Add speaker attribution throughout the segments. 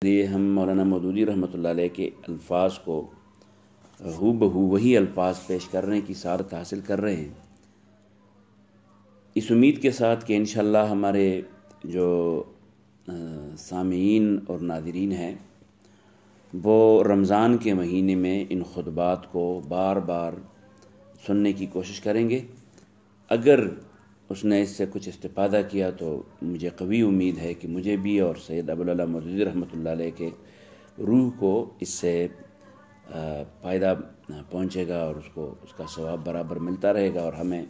Speaker 1: لیے ہم مولانا مودودی رحمۃ اللہ علیہ کے الفاظ کو ہو بہو وہی الفاظ پیش کرنے کی سعادت حاصل کر رہے ہیں، اس امید کے ساتھ کہ انشاءاللہ ہمارے جو سامعین اور ناظرین ہیں وہ رمضان کے مہینے میں ان خطبات کو بار بار سننے کی کوشش کریں گے۔ اگر اس نے اس سے کچھ استفادہ کیا تو مجھے قوی امید ہے کہ مجھے بھی اور سید ابوالعلا مودودی رحمۃ اللہ علیہ کے روح کو اس سے فائدہ پہنچے گا اور اس کا ثواب برابر ملتا رہے گا، اور ہمیں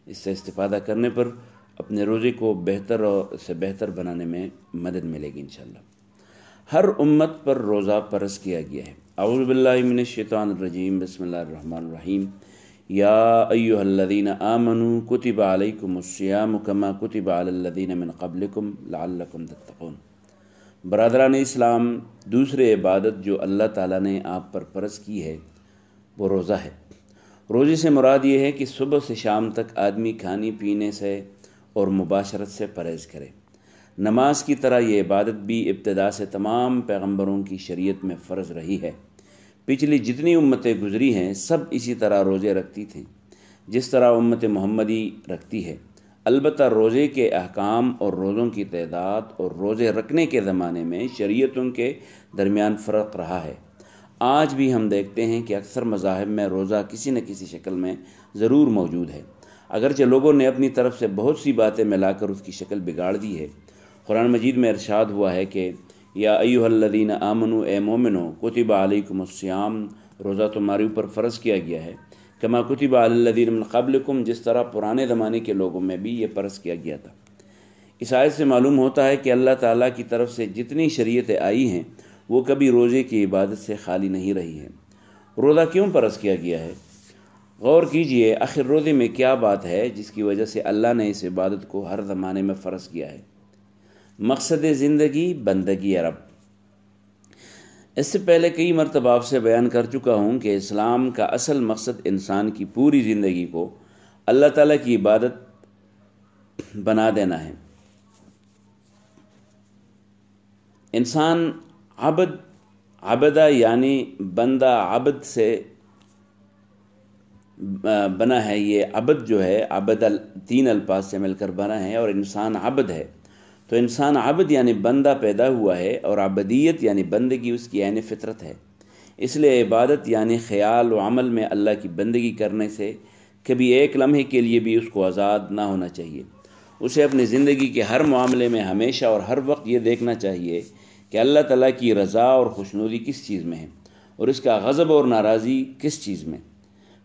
Speaker 1: اس سے استفادہ کرنے پر اپنے روزے کو بہتر اور سے بہتر بنانے میں مدد ملے گی انشاءاللہ۔ ہر امت پر روزہ فرض کیا گیا ہے۔ اعوذ باللہ من الشیطان الرجیم، بسم اللہ الرحمن الرحیم۔ یا ایہا الذین آمنوا کتب علیکم الصیام کما کتب علی الذین من قبلکم لعلکم تتقون۔ برادران اسلام، دوسری عبادت جو اللہ تعالیٰ نے آپ پر فرض کی ہے وہ روزہ ہے۔ روزے سے مراد یہ ہے کہ صبح سے شام تک آدمی کھانے پینے سے اور مباشرت سے پرہیز کرے۔ نماز کی طرح یہ عبادت بھی ابتدا سے تمام پیغمبروں کی شریعت میں فرض رہی ہے۔ پچھلی جتنی امتیں گزری ہیں سب اسی طرح روزے رکھتی تھیں جس طرح امت محمدی رکھتی ہے۔ البتہ روزے کے احکام اور روزوں کی تعداد اور روزے رکھنے کے زمانے میں شریعتوں کے درمیان فرق رہا ہے۔ آج بھی ہم دیکھتے ہیں کہ اکثر مذاہب میں روزہ کسی نہ کسی شکل میں ضرور موجود ہے، اگرچہ لوگوں نے اپنی طرف سے بہت سی باتیں ملا کر اس کی شکل بگاڑ دی ہے۔ قرآن مجید میں ارشاد ہوا ہے کہ یا ایھا الذین آمنوا، اے مومنو، کتب علیکم الصیام، روزہ تمہارے اوپر فرض کیا گیا ہے، کما کتب علی الذین من قبلکم، جس طرح پرانے زمانے کے لوگوں میں بھی یہ فرض کیا گیا تھا۔ اس آیت سے معلوم ہوتا ہے کہ اللہ تعالیٰ کی طرف سے جتنی شریعتیں آئی ہیں وہ کبھی روزے کی عبادت سے خالی نہیں رہی ہیں۔ روزہ کیوں فرض کیا گیا ہے؟ غور کیجئے، آخر روزے میں کیا بات ہے جس کی وجہ سے اللہ نے اس عبادت کو ہر زمانے میں فرض کیا ہے؟ مقصد زندگی بندگی رب۔ اس سے پہلے کئی مرتبہ آپ سے بیان کر چکا ہوں کہ اسلام کا اصل مقصد انسان کی پوری زندگی کو اللہ تعالیٰ کی عبادت بنا دینا ہے۔ انسان عبدہ یعنی بندہ عبد سے بنا ہے۔ یہ عبد جو ہے عبد تین الفاظ سے مل کر بنا ہے، اور انسان عبد ہے۔ تو انسان عبد یعنی بندہ پیدا ہوا ہے، اور عبدیت یعنی بندگی اس کی عین فطرت ہے۔ اس لیے عبادت یعنی خیال و عمل میں اللہ کی بندگی کرنے سے کبھی ایک لمحے کے لیے بھی اس کو آزاد نہ ہونا چاہیے۔ اسے اپنی زندگی کے ہر معاملے میں ہمیشہ اور ہر وقت یہ دیکھنا چاہیے کہ اللہ تعالیٰ کی رضا اور خوشنودی کس چیز میں ہے، اور اس کا غضب اور ناراضی کس چیز میں۔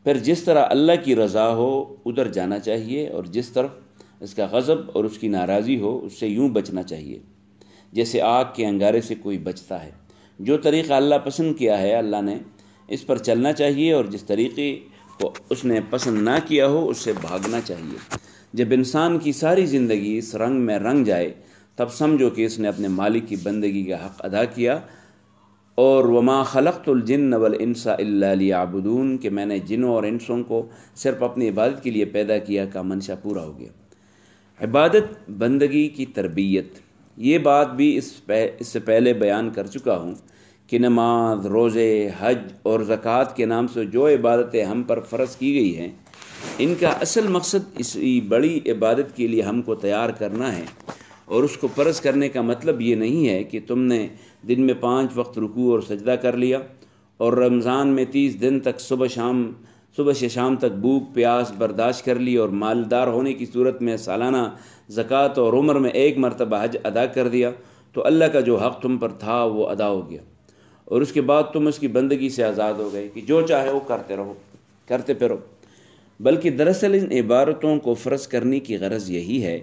Speaker 1: پھر جس طرح اللہ کی رضا ہو ادھر جانا چاہیے، اور جس طرف اس کا غضب اور اس کی ناراضی ہو اس سے یوں بچنا چاہیے جیسے آگ کے انگارے سے کوئی بچتا ہے۔ جو طریقہ اللہ پسند کیا ہے اللہ نے اس پر چلنا چاہیے، اور جس طریقے کو اس نے پسند نہ کیا ہو اس سے بھاگنا چاہیے۔ جب انسان کی ساری زندگی اس رنگ میں رنگ جائے تب سمجھو کہ اس نے اپنے مالک کی بندگی کا حق ادا کیا، اور وما خلقت الجن والانس الا لیعبدون، کہ میں نے جنوں اور انسوں کو صرف اپنی عبادت کے لیے پیدا کیا کا منشا پورا ہو گیا۔ عبادت بندگی کی تربیت، یہ بات بھی اس سے پہلے بیان کر چکا ہوں کہ نماز، روزے، حج اور زکوٰۃ کے نام سے جو عبادتیں ہم پر فرض کی گئی ہیں ان کا اصل مقصد اسی بڑی عبادت کے لیے ہم کو تیار کرنا ہے۔ اور اس کو فرض کرنے کا مطلب یہ نہیں ہے کہ تم نے دن میں 5 وقت رکوع اور سجدہ کر لیا، اور رمضان میں 30 دن تک صبح سے شام تک بھوک پیاس برداشت کر لی، اور مالدار ہونے کی صورت میں سالانہ زکوٰۃ اور عمر میں 1 مرتبہ حج ادا کر دیا تو اللہ کا جو حق تم پر تھا وہ ادا ہو گیا، اور اس کے بعد تم اس کی بندگی سے آزاد ہو گئے کہ جو چاہے وہ کرتے پھرو۔ بلکہ دراصل ان عبادتوں کو فرض کرنے کی غرض یہی ہے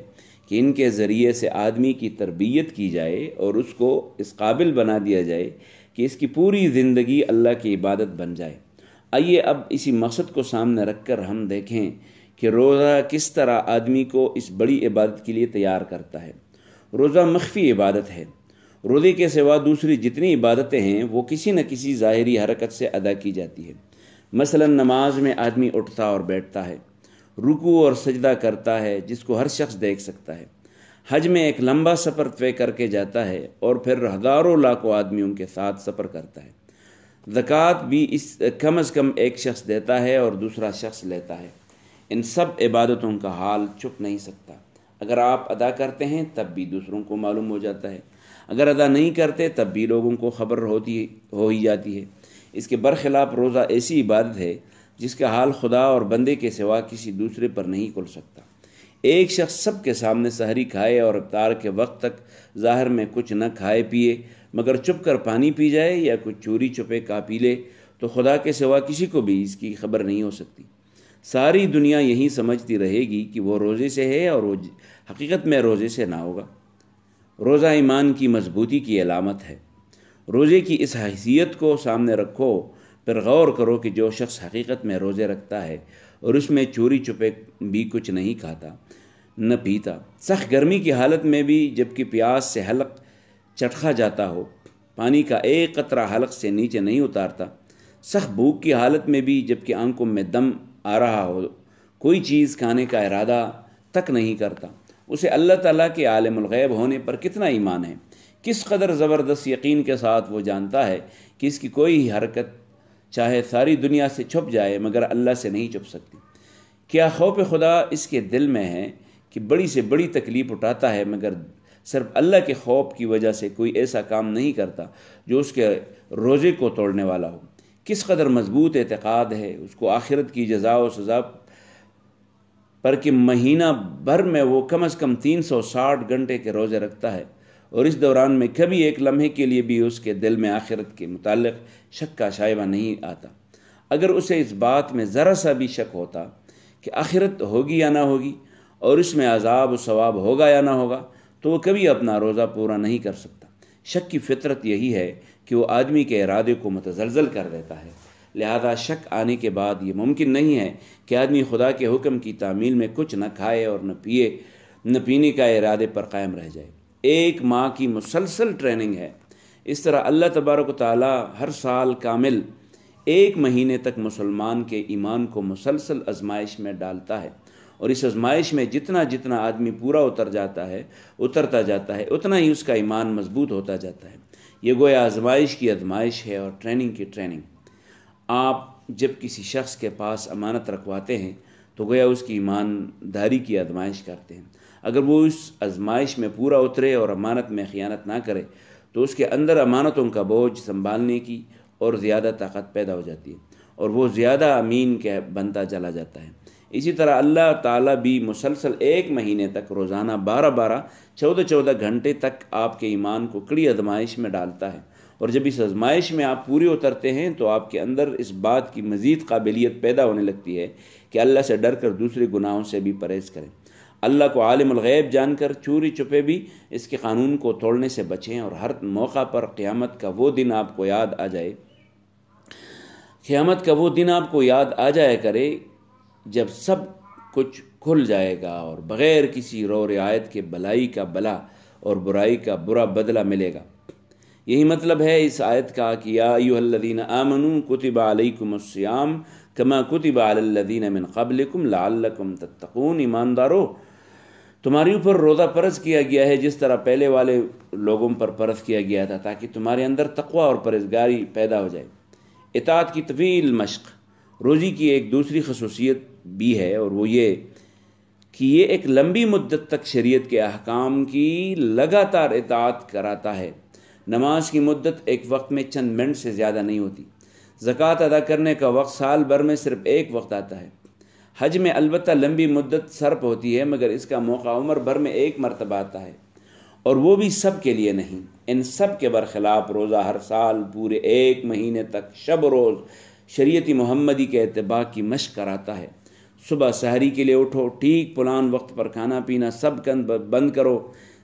Speaker 1: کہ ان کے ذریعے سے آدمی کی تربیت کی جائے اور اس کو اس قابل بنا دیا جائے کہ اس کی پوری زندگی اللہ کی عبادت بن جائے۔ آئیے اب اسی مقصد کو سامنے رکھ کر ہم دیکھیں کہ روزہ کس طرح آدمی کو اس بڑی عبادت کے لیے تیار کرتا ہے۔ روزہ مخفی عبادت ہے۔ روزے کے سوا دوسری جتنی عبادتیں ہیں وہ کسی نہ کسی ظاہری حرکت سے ادا کی جاتی ہے۔ مثلا نماز میں آدمی اٹھتا اور بیٹھتا ہے، رکوع اور سجدہ کرتا ہے جس کو ہر شخص دیکھ سکتا ہے۔ حج میں ایک لمبا سفر طے کر کے جاتا ہے اور پھر ہزاروں لاکھوں آدمیوں کے ساتھ سفر کرتا ہے۔ زکوٰۃ بھی کم از کم ایک شخص دیتا ہے اور دوسرا شخص لیتا ہے۔ ان سب عبادتوں کا حال چھپ نہیں سکتا۔ اگر آپ ادا کرتے ہیں تب بھی دوسروں کو معلوم ہو جاتا ہے، اگر ادا نہیں کرتے تب بھی لوگوں کو خبر ہو ہی جاتی ہے۔ اس کے برخلاف روزہ ایسی عبادت ہے جس کا حال خدا اور بندے کے سوا کسی دوسرے پر نہیں کھل سکتا۔ ایک شخص سب کے سامنے سحری کھائے اور افطار کے وقت تک ظاہر میں کچھ نہ کھائے پیے مگر چپ کر پانی پی جائے یا کچھ چوری چھپے کا پی لے تو خدا کے سوا کسی کو بھی اس کی خبر نہیں ہو سکتی۔ ساری دنیا یہی سمجھتی رہے گی کہ وہ روزے سے ہے اور وہ حقیقت میں روزے سے نہ ہوگا۔ روزہ ایمان کی مضبوطی کی علامت ہے۔ روزے کی اس حیثیت کو سامنے رکھو، پھر غور کرو کہ جو شخص حقیقت میں روزے رکھتا ہے اور اس میں چوری چھپے بھی کچھ نہیں کھاتا نہ پیتا، سخت گرمی کی حالت میں بھی جبکہ پیاس سے حلق چٹکا جاتا ہو، پانی کا ایک قطرہ حلق سے نیچے نہیں اتارتا، سخت بھوک کی حالت میں بھی جبکہ آنکھوں میں دم آ رہا ہو کوئی چیز کھانے کا ارادہ تک نہیں کرتا، اسے اللہ تعالیٰ کے عالم الغیب ہونے پر کتنا ایمان ہے، کس قدر زبردست یقین کے ساتھ وہ جانتا ہے کہ اس کی کوئی حرکت چاہے ساری دنیا سے چھپ جائے مگر اللہ سے نہیں چھپ سکتی۔ کیا خوف خدا اس کے دل میں ہے کہ بڑی سے بڑی تکلیف اٹھاتا ہے مگر صرف اللہ کے خوف کی وجہ سے کوئی ایسا کام نہیں کرتا جو اس کے روزے کو توڑنے والا ہو۔ کس قدر مضبوط اعتقاد ہے اس کو آخرت کی جزا و سزا پر کہ مہینہ بھر میں وہ کم از کم 360 گھنٹے کے روزے رکھتا ہے اور اس دوران میں کبھی ایک لمحے کے لیے بھی اس کے دل میں آخرت کے متعلق شک کا شائبہ نہیں آتا۔ اگر اسے اس بات میں ذرا سا بھی شک ہوتا کہ آخرت ہوگی یا نہ ہوگی اور اس میں عذاب و ثواب ہوگا یا نہ ہوگا تو وہ کبھی اپنا روزہ پورا نہیں کر سکتا۔ شک کی فطرت یہی ہے کہ وہ آدمی کے ارادے کو متزلزل کر دیتا ہے، لہذا شک آنے کے بعد یہ ممکن نہیں ہے کہ آدمی خدا کے حکم کی تعمیل میں کچھ نہ کھائے اور نہ پینے کا ارادے پر قائم رہ جائے۔ ایک ماہ کی مسلسل ٹریننگ ہے۔ اس طرح اللہ تبارک و تعالی ہر سال کامل ایک مہینے تک مسلمان کے ایمان کو مسلسل آزمائش میں ڈالتا ہے، اور اس آزمائش میں جتنا جتنا آدمی پورا اترتا جاتا ہے اتنا ہی اس کا ایمان مضبوط ہوتا جاتا ہے۔ یہ گویا آزمائش کی آزمائش ہے اور ٹریننگ کی ٹریننگ۔ آپ جب کسی شخص کے پاس امانت رکھواتے ہیں تو گویا اس کی ایمانداری کی آزمائش کرتے ہیں۔ اگر وہ اس آزمائش میں پورا اترے اور امانت میں خیانت نہ کرے تو اس کے اندر امانتوں کا بوجھ سنبھالنے کی اور زیادہ طاقت پیدا ہو جاتی ہے اور وہ زیادہ امین کے بنتا چلا جاتا ہے۔ اسی طرح اللہ تعالیٰ بھی مسلسل ایک مہینے تک روزانہ 14 گھنٹے تک آپ کے ایمان کو کڑی آزمائش میں ڈالتا ہے، اور جب اس آزمائش میں آپ پورے اترتے ہیں تو آپ کے اندر اس بات کی مزید قابلیت پیدا ہونے لگتی ہے کہ اللہ سے ڈر کر دوسرے گناہوں سے بھی پرہیز کریں، اللہ کو عالم الغیب جان کر چوری چھپے بھی اس کے قانون کو توڑنے سے بچیں، اور ہر موقع پر قیامت کا وہ دن آپ کو یاد آ جائے کرے جب سب کچھ کھل جائے گا اور بغیر کسی رو رعایت کے بلائی کا بلا اور برائی کا برا بدلہ ملے گا۔ یہی مطلب ہے اس آیت کا کہ یا ایھا الذین آمنوا کتب علیکم الصیام کما کتب علی الذین من قبلکم لعلکم تتقون، ایماندارو تمہارے اوپر روزہ فرض کیا گیا ہے جس طرح پہلے والے لوگوں پر فرض کیا گیا تھا تاکہ تمہارے اندر تقوی اور پرہیزگاری پیدا ہو جائے۔ اطاعت کی طویل مشق روزی کی ایک دوسری خصوصیت بھی ہے، اور وہ یہ کہ یہ ایک لمبی مدت تک شریعت کے احکام کی لگاتار اطاعت کراتا ہے۔ نماز کی مدت ایک وقت میں چند منٹ سے زیادہ نہیں ہوتی، زکوٰۃ ادا کرنے کا وقت سال بھر میں صرف ایک وقت آتا ہے، حج میں البتہ لمبی مدت صرف ہوتی ہے مگر اس کا موقع عمر بھر میں ایک مرتبہ آتا ہے، اور وہ بھی سب کے لیے نہیں۔ ان سب کے برخلاف روزہ ہر سال پورے ایک مہینے تک شب روز شریعت محمدی کے اتباع کی مشق کراتا ہے۔ صبح سحری کے لیے اٹھو، ٹھیک پلان وقت پر کھانا پینا سب بند کرو،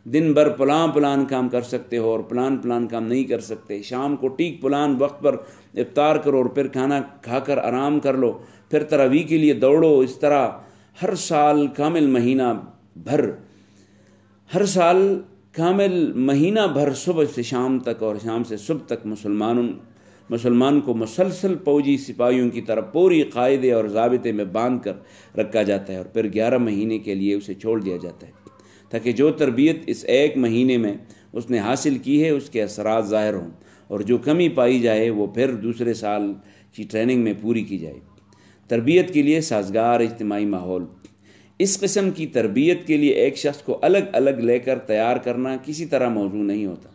Speaker 1: دن بھر پلان کام کر سکتے ہو اور پلان کام نہیں کر سکتے، شام کو ٹھیک پلان وقت پر افطار کرو اور پھر کھانا کھا کر آرام کر لو، پھر تراویح کے لیے دوڑو۔ اس طرح ہر سال کامل مہینہ بھر صبح سے شام تک اور شام سے صبح تک مسلمان کو مسلسل فوجی سپاہیوں کی طرح پوری قاعدے اور ضابطے میں باندھ کر رکھا جاتا ہے اور پھر 11 مہینے کے لیے اسے چھوڑ دیا جاتا ہے تاکہ جو تربیت اس ایک مہینے میں اس نے حاصل کی ہے اس کے اثرات ظاہر ہوں، اور جو کمی پائی جائے وہ پھر دوسرے سال کی ٹریننگ میں پوری کی جائے۔ تربیت کے لیے سازگار اجتماعی ماحول۔ اس قسم کی تربیت کے لیے ایک شخص کو الگ الگ لے کر تیار کرنا کسی طرح موضوع نہیں ہوتا۔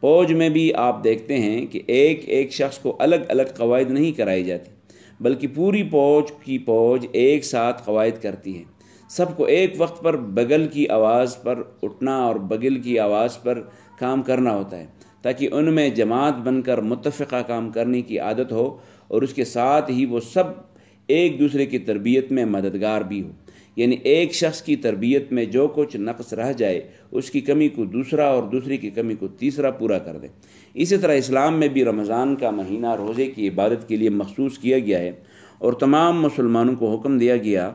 Speaker 1: فوج میں بھی آپ دیکھتے ہیں کہ ایک شخص کو الگ الگ قواعد نہیں کرائی جاتی، بلکہ پوری فوج ایک ساتھ قواعد کرتی ہے۔ سب کو ایک وقت پر بغل کی آواز پر اٹھنا اور بغل کی آواز پر کام کرنا ہوتا ہے، تاکہ ان میں جماعت بن کر متفقہ کام کرنے کی عادت ہو، اور اس کے ساتھ ہی وہ سب ایک دوسرے کی تربیت میں مددگار بھی ہو۔ یعنی ایک شخص کی تربیت میں جو کچھ نقص رہ جائے اس کی کمی کو دوسرا اور دوسری کی کمی کو تیسرا پورا کر دے۔ اسی طرح اسلام میں بھی رمضان کا مہینہ روزے کی عبادت کے لیے مخصوص کیا گیا ہے، اور تمام مسلمانوں کو حکم دیا گیا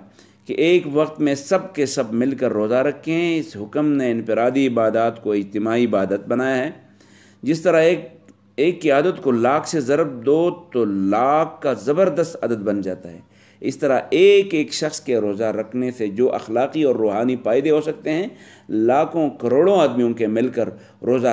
Speaker 1: کہ ایک وقت میں سب کے سب مل کر روزہ رکھیں۔ اس حکم نے انفرادی عبادات کو اجتماعی عبادت بنایا ہے۔ جس طرح ایک کی عادت کو لاکھ سے ضرب دو تو لاکھ کا زبردست عدد بن جاتا ہے، اس طرح ایک شخص کے روزہ رکھنے سے جو اخلاقی اور روحانی فائدے ہو سکتے ہیں، لاکھوں کروڑوں آدمیوں کے مل کر روزہ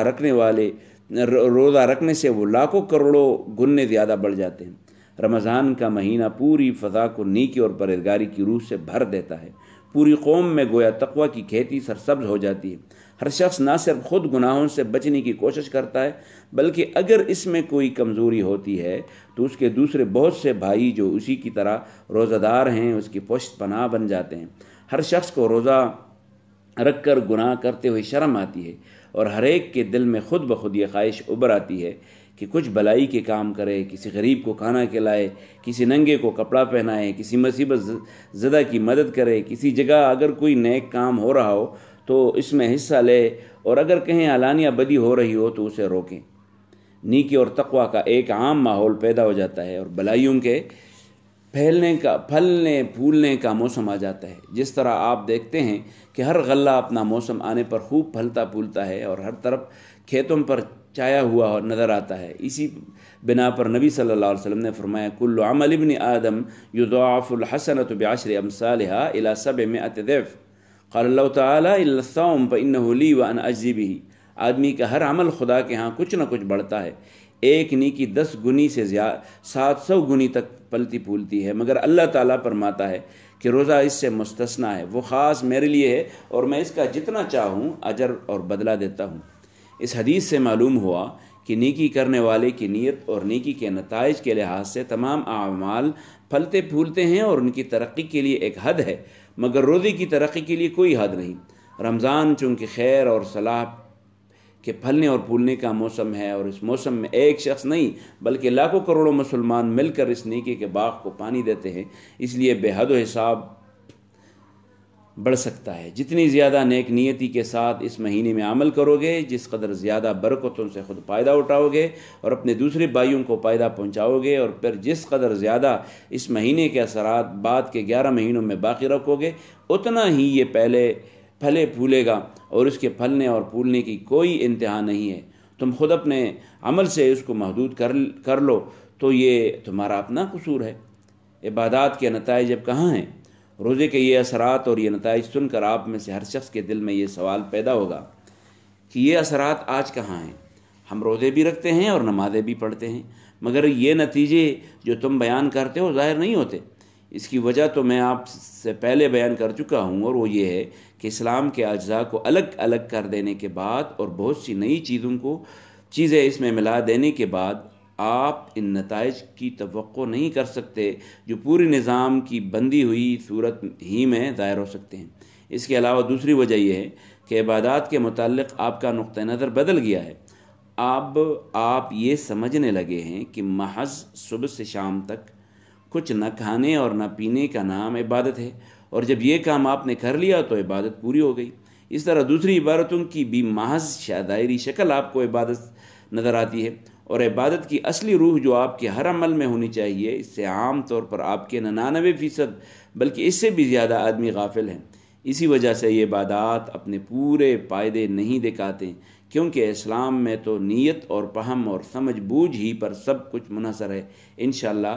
Speaker 1: رکھنے سے وہ لاکھوں کروڑوں گنے زیادہ بڑھ جاتے ہیں۔ رمضان کا مہینہ پوری فضا کو نیکی اور پرہیزگاری کی روح سے بھر دیتا ہے۔ پوری قوم میں گویا تقوی کی کھیتی سرسبز ہو جاتی ہے۔ ہر شخص نہ صرف خود گناہوں سے بچنے کی کوشش کرتا ہے، بلکہ اگر اس میں کوئی کمزوری ہوتی ہے تو اس کے دوسرے بہت سے بھائی جو اسی کی طرح روزہ دار ہیں اس کی پشت پناہ بن جاتے ہیں۔ ہر شخص کو روزہ رکھ کر گناہ کرتے ہوئے شرم آتی ہے، اور ہر ایک کے دل میں خود بخود یہ خواہش ابھر آتی ہے کہ کچھ بلائی کے کام کرے، کسی غریب کو کھانا کھلائے، کسی ننگے کو کپڑا پہنائے، کسی مصیبت زدہ کی مدد کرے، کسی جگہ اگر کوئی نیک کام ہو رہا ہو تو اس میں حصہ لے، اور اگر کہیں اعلانیہ بدی ہو رہی ہو تو اسے روکیں۔ نیکی اور تقوی کا ایک عام ماحول پیدا ہو جاتا ہے، اور بلائیوں کے پھلنے پھولنے کا موسم آ جاتا ہے۔ جس طرح آپ دیکھتے ہیں کہ ہر غلہ اپنا موسم آنے پر خوب پھلتا پھولتا ہے اور ہر طرف کھیتوں پر چھایا ہوا نظر آتا ہے۔ اسی بنا پر نبی صلی اللہ علیہ وسلم نے فرمایا، کل عمل ابن آدم یضاعف الحسنۃ بعشر امثالها الى 700 ضعف، قال اللہ تعالی الا الصوم فانه لی وانا اجزی بہ۔ آدمی کا ہر عمل خدا کے ہاں کچھ نہ کچھ بڑھتا ہے، ایک نیکی 10 گنی سے 700 گنی تک پلتی پھولتی ہے، مگر اللہ تعالیٰ فرماتا ہے کہ روزہ اس سے مستثنا ہے، وہ خاص میرے لیے ہے اور میں اس کا جتنا چاہوں اجر اور بدلہ دیتا ہوں۔ اس حدیث سے معلوم ہوا کہ نیکی کرنے والے کی نیت اور نیکی کے نتائج کے لحاظ سے تمام اعمال پھلتے پھولتے ہیں اور ان کی ترقی کے لیے ایک حد ہے، مگر روزے کی ترقی کے لیے کوئی حد نہیں۔ رمضان چونکہ خیر اور صلاح کے پھلنے اور پھولنے کا موسم ہے، اور اس موسم میں ایک شخص نہیں بلکہ لاکھوں کروڑوں مسلمان مل کر اس نیکی کے باغ کو پانی دیتے ہیں، اس لیے بے حد و حساب بڑھ سکتا ہے۔ جتنی زیادہ نیک نیتی کے ساتھ اس مہینے میں عمل کرو گے، جس قدر زیادہ برکتوں سے خود فائدہ اٹھاؤ گے اور اپنے دوسرے بھائیوں کو فائدہ پہنچاؤ گے، اور پھر جس قدر زیادہ اس مہینے کے اثرات بعد کے 11 مہینوں میں باقی رکھو گے، اتنا ہی یہ پھلے پھولے گا، اور اس کے پھلنے اور پھولنے کی کوئی انتہا نہیں ہے۔ تم خود اپنے عمل سے اس کو محدود کر لو تو یہ تمہارا اپنا قصور ہے۔ عبادات کے نتائج اب کہاں ہیں؟ روزے کے یہ اثرات اور یہ نتائج سن کر آپ میں سے ہر شخص کے دل میں یہ سوال پیدا ہوگا کہ یہ اثرات آج کہاں ہیں؟ ہم روزے بھی رکھتے ہیں اور نمازیں بھی پڑھتے ہیں، مگر یہ نتیجے جو تم بیان کرتے ہو ظاہر نہیں ہوتے۔ اس کی وجہ تو میں آپ سے پہلے بیان کر چکا ہوں، اور وہ یہ ہے کہ اسلام کے اجزاء کو الگ الگ کر دینے کے بعد اور بہت سی نئی چیزیں اس میں ملا دینے کے بعد آپ ان نتائج کی توقع نہیں کر سکتے جو پوری نظام کی بندی ہوئی صورت ہی میں ظاہر ہو سکتے ہیں۔ اس کے علاوہ دوسری وجہ یہ ہے کہ عبادات کے متعلق آپ کا نقطہ نظر بدل گیا ہے۔ اب آپ یہ سمجھنے لگے ہیں کہ محض صبح سے شام تک کچھ نہ کھانے اور نہ پینے کا نام عبادت ہے، اور جب یہ کام آپ نے کر لیا تو عبادت پوری ہو گئی۔ اس طرح دوسری عبادتوں کی بھی محض ظاہری شکل آپ کو عبادت نظر آتی ہے، اور عبادت کی اصلی روح جو آپ کے ہر عمل میں ہونی چاہیے، اس سے عام طور پر آپ کے 99% بلکہ اس سے بھی زیادہ آدمی غافل ہیں۔ اسی وجہ سے یہ عبادات اپنے پورے فائدے نہیں دکھاتے، کیونکہ اسلام میں تو نیت اور فہم اور سمجھ بوجھ ہی پر سب کچھ منحصر ہے۔ انشاءاللہ